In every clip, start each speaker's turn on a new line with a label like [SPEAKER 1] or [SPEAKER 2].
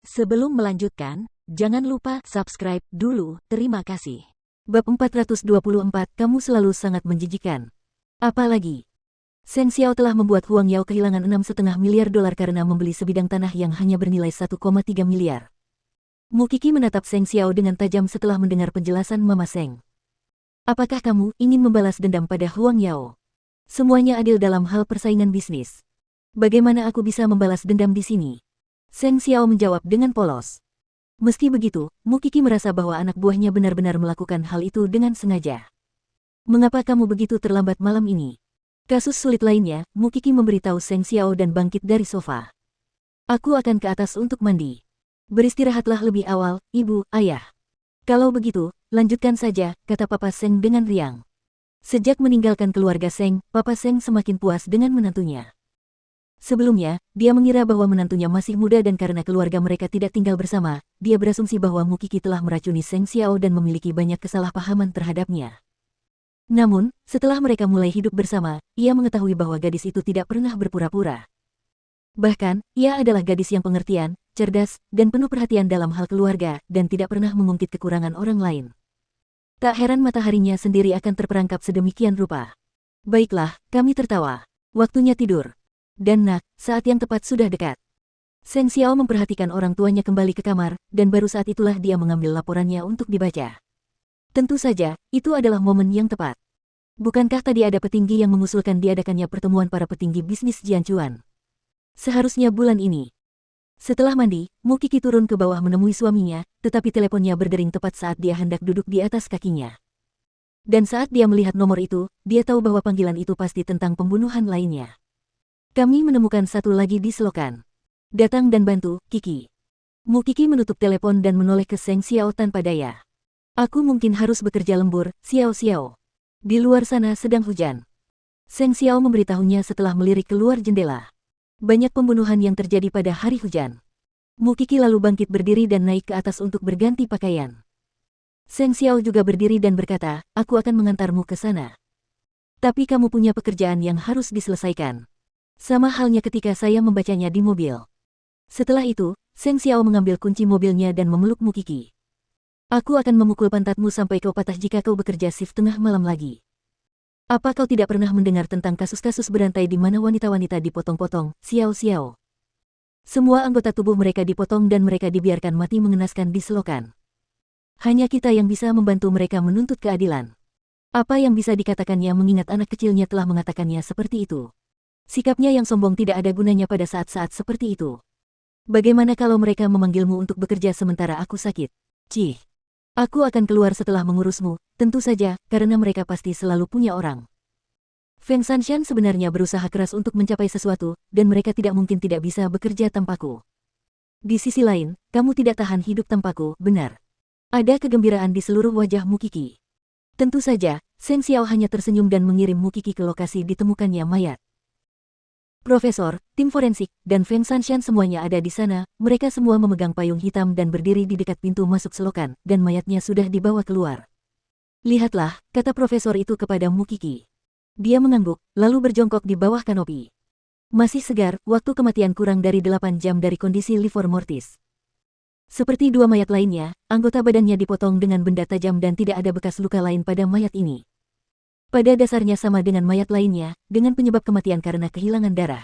[SPEAKER 1] Sebelum melanjutkan, jangan lupa subscribe dulu, terima kasih.
[SPEAKER 2] Bab 424, kamu selalu sangat menjijikan. Apalagi, Seng Xiao telah membuat Huang Yao kehilangan 6,5 miliar dolar karena membeli sebidang tanah yang hanya bernilai 1,3 miliar. Mu Qi menatap Seng Xiao dengan tajam setelah mendengar penjelasan Mama Seng. Apakah kamu ingin membalas dendam pada Huang Yao? Semuanya adil dalam hal persaingan bisnis. Bagaimana aku bisa membalas dendam di sini? Seng Xiao menjawab dengan polos. Meski begitu, Mu Qi merasa bahwa anak buahnya benar-benar melakukan hal itu dengan sengaja. Mengapa kamu begitu terlambat malam ini? Kasus sulit lainnya, Mu Qi memberitahu Seng Xiao dan bangkit dari sofa. Aku akan ke atas untuk mandi. Beristirahatlah lebih awal, ibu, ayah. Kalau begitu, lanjutkan saja, kata Papa Seng dengan riang. Sejak meninggalkan keluarga Seng, Papa Seng semakin puas dengan menantunya. Sebelumnya, dia mengira bahwa menantunya masih muda dan karena keluarga mereka tidak tinggal bersama, dia berasumsi bahwa Mu Qi telah meracuni Seng Xiao dan memiliki banyak kesalahpahaman terhadapnya. Namun, setelah mereka mulai hidup bersama, ia mengetahui bahwa gadis itu tidak pernah berpura-pura. Bahkan, ia adalah gadis yang pengertian, cerdas, dan penuh perhatian dalam hal keluarga, dan tidak pernah mengungkit kekurangan orang lain. Tak heran mataharinya sendiri akan terperangkap sedemikian rupa. Baiklah, kami tertawa. Waktunya tidur. Dan nak, saat yang tepat sudah dekat. Seng Xiao memperhatikan orang tuanya kembali ke kamar, dan baru saat itulah dia mengambil laporannya untuk dibaca. Tentu saja, itu adalah momen yang tepat. Bukankah tadi ada petinggi yang mengusulkan diadakannya pertemuan para petinggi bisnis Jianchuan? Seharusnya bulan ini. Setelah mandi, Mu Qi turun ke bawah menemui suaminya, tetapi teleponnya berdering tepat saat dia hendak duduk di atas kakinya. Dan saat dia melihat nomor itu, dia tahu bahwa panggilan itu pasti tentang pembunuhan lainnya. Kami menemukan satu lagi di selokan. Datang dan bantu, Kiki. Mu Qi menutup telepon dan menoleh ke Seng Xiao tanpa daya. Aku mungkin harus bekerja lembur, Xiao Xiao. Di luar sana sedang hujan. Seng Xiao memberitahunya setelah melirik keluar jendela. Banyak pembunuhan yang terjadi pada hari hujan. Mu Qi lalu bangkit berdiri dan naik ke atas untuk berganti pakaian. Seng Xiao juga berdiri dan berkata, aku akan mengantarmu ke sana. Tapi kamu punya pekerjaan yang harus diselesaikan. Sama halnya ketika saya membacanya di mobil. Setelah itu, Seng Xiao mengambil kunci mobilnya dan memeluk Mu Qi. Aku akan memukul pantatmu sampai kau patah jika kau bekerja shift tengah malam lagi. Apa kau tidak pernah mendengar tentang kasus-kasus berantai di mana wanita-wanita dipotong-potong, Xiao Xiao? Semua anggota tubuh mereka dipotong dan mereka dibiarkan mati mengenaskan di selokan. Hanya kita yang bisa membantu mereka menuntut keadilan. Apa yang bisa dikatakannya mengingat anak kecilnya telah mengatakannya seperti itu? Sikapnya yang sombong tidak ada gunanya pada saat-saat seperti itu. Bagaimana kalau mereka memanggilmu untuk bekerja sementara aku sakit? Cih. Aku akan keluar setelah mengurusmu, tentu saja, karena mereka pasti selalu punya orang. Feng Shanshan sebenarnya berusaha keras untuk mencapai sesuatu, dan mereka tidak mungkin tidak bisa bekerja tanpaku. Di sisi lain, kamu tidak tahan hidup tanpaku, benar. Ada kegembiraan di seluruh wajah Mu Qi. Tentu saja, Seng Xiao hanya tersenyum dan mengirim Mu Qi ke lokasi ditemukannya mayat. Profesor, tim forensik, dan Feng Shanshan semuanya ada di sana, mereka semua memegang payung hitam dan berdiri di dekat pintu masuk selokan, dan mayatnya sudah dibawa keluar. Lihatlah, kata profesor itu kepada Mu Qi. Dia mengangguk, lalu berjongkok di bawah kanopi. Masih segar, waktu kematian kurang dari 8 jam dari kondisi livor mortis. Seperti dua mayat lainnya, anggota badannya dipotong dengan benda tajam dan tidak ada bekas luka lain pada mayat ini. Pada dasarnya sama dengan mayat lainnya, dengan penyebab kematian karena kehilangan darah.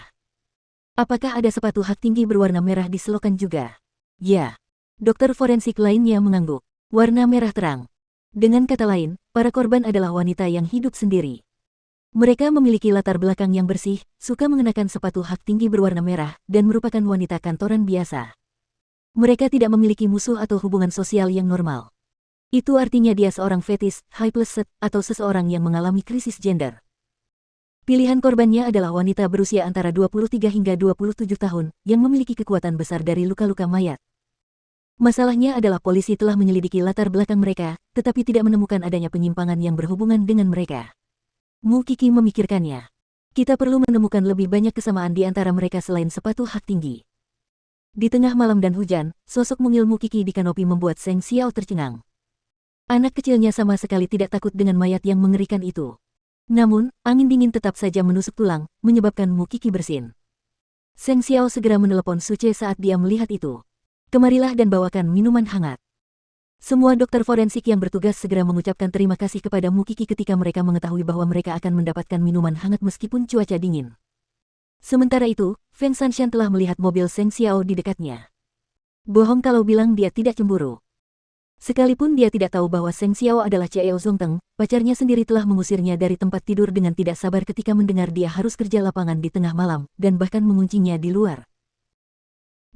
[SPEAKER 2] Apakah ada sepatu hak tinggi berwarna merah di selokan juga? Ya. Dokter forensik lainnya mengangguk. Warna merah terang. Dengan kata lain, para korban adalah wanita yang hidup sendiri. Mereka memiliki latar belakang yang bersih, suka mengenakan sepatu hak tinggi berwarna merah, dan merupakan wanita kantoran biasa. Mereka tidak memiliki musuh atau hubungan sosial yang normal. Itu artinya dia seorang fetis, high-plus atau seseorang yang mengalami krisis gender. Pilihan korbannya adalah wanita berusia antara 23 hingga 27 tahun, yang memiliki kekuatan besar dari luka-luka mayat. Masalahnya adalah polisi telah menyelidiki latar belakang mereka, tetapi tidak menemukan adanya penyimpangan yang berhubungan dengan mereka. Mu Qi memikirkannya. Kita perlu menemukan lebih banyak kesamaan di antara mereka selain sepatu hak tinggi. Di tengah malam dan hujan, sosok mungil Mu Qi di kanopi membuat Seng Xiao tercengang. Anak kecilnya sama sekali tidak takut dengan mayat yang mengerikan itu. Namun, angin dingin tetap saja menusuk tulang, menyebabkan Mu Qi bersin. Seng Xiao segera menelepon Suce saat dia melihat itu. Kemarilah dan bawakan minuman hangat. Semua dokter forensik yang bertugas segera mengucapkan terima kasih kepada Mukiki ketika mereka mengetahui bahwa mereka akan mendapatkan minuman hangat meskipun cuaca dingin. Sementara itu, Feng Sanshan telah melihat mobil Seng Xiao di dekatnya. Bohong kalau bilang dia tidak cemburu. Sekalipun dia tidak tahu bahwa Seng Xiao adalah Chiao Zongteng, pacarnya sendiri telah mengusirnya dari tempat tidur dengan tidak sabar ketika mendengar dia harus kerja lapangan di tengah malam, dan bahkan menguncinya di luar.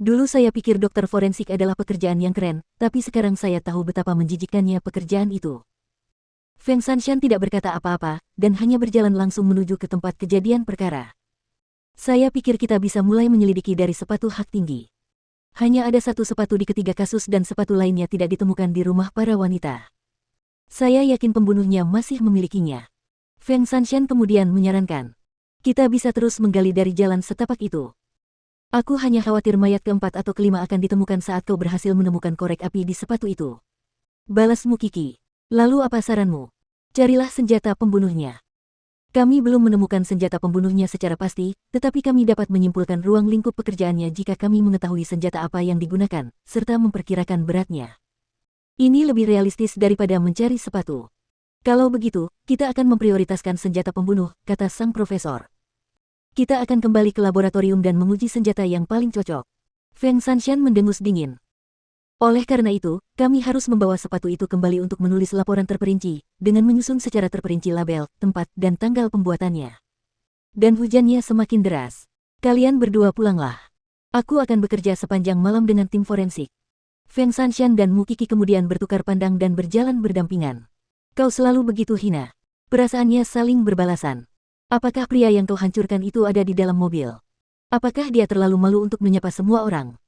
[SPEAKER 2] Dulu saya pikir dokter forensik adalah pekerjaan yang keren, tapi sekarang saya tahu betapa menjijikkannya pekerjaan itu. Feng Sanshan tidak berkata apa-apa, dan hanya berjalan langsung menuju ke tempat kejadian perkara. Saya pikir kita bisa mulai menyelidiki dari sepatu hak tinggi. Hanya ada satu sepatu di ketiga kasus dan sepatu lainnya tidak ditemukan di rumah para wanita. Saya yakin pembunuhnya masih memilikinya. Feng Sanshan kemudian menyarankan, kita bisa terus menggali dari jalan setapak itu. Aku hanya khawatir mayat keempat atau kelima akan ditemukan saat kau berhasil menemukan korek api di sepatu itu. Balas Mukiki. Lalu apa saranmu? Carilah senjata pembunuhnya. Kami belum menemukan senjata pembunuhnya secara pasti, tetapi kami dapat menyimpulkan ruang lingkup pekerjaannya jika kami mengetahui senjata apa yang digunakan, serta memperkirakan beratnya. Ini lebih realistis daripada mencari sepatu. Kalau begitu, kita akan memprioritaskan senjata pembunuh, kata sang profesor. Kita akan kembali ke laboratorium dan menguji senjata yang paling cocok. Feng Sanshan mendengus dingin. Oleh karena itu, kami harus membawa sepatu itu kembali untuk menulis laporan terperinci, dengan menyusun secara terperinci label, tempat, dan tanggal pembuatannya. Dan hujannya semakin deras. Kalian berdua pulanglah. Aku akan bekerja sepanjang malam dengan tim forensik. Feng Sanshan dan Mukiki kemudian bertukar pandang dan berjalan berdampingan. Kau selalu begitu hina. Perasaannya saling berbalasan. Apakah pria yang kau hancurkan itu ada di dalam mobil? Apakah dia terlalu malu untuk menyapa semua orang?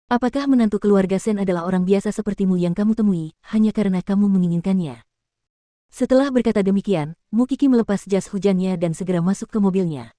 [SPEAKER 2] Apakah menantu keluarga Sen adalah orang biasa sepertimu yang kamu temui, hanya karena kamu menginginkannya? Setelah berkata demikian, Mukiki melepas jas hujannya dan segera masuk ke mobilnya.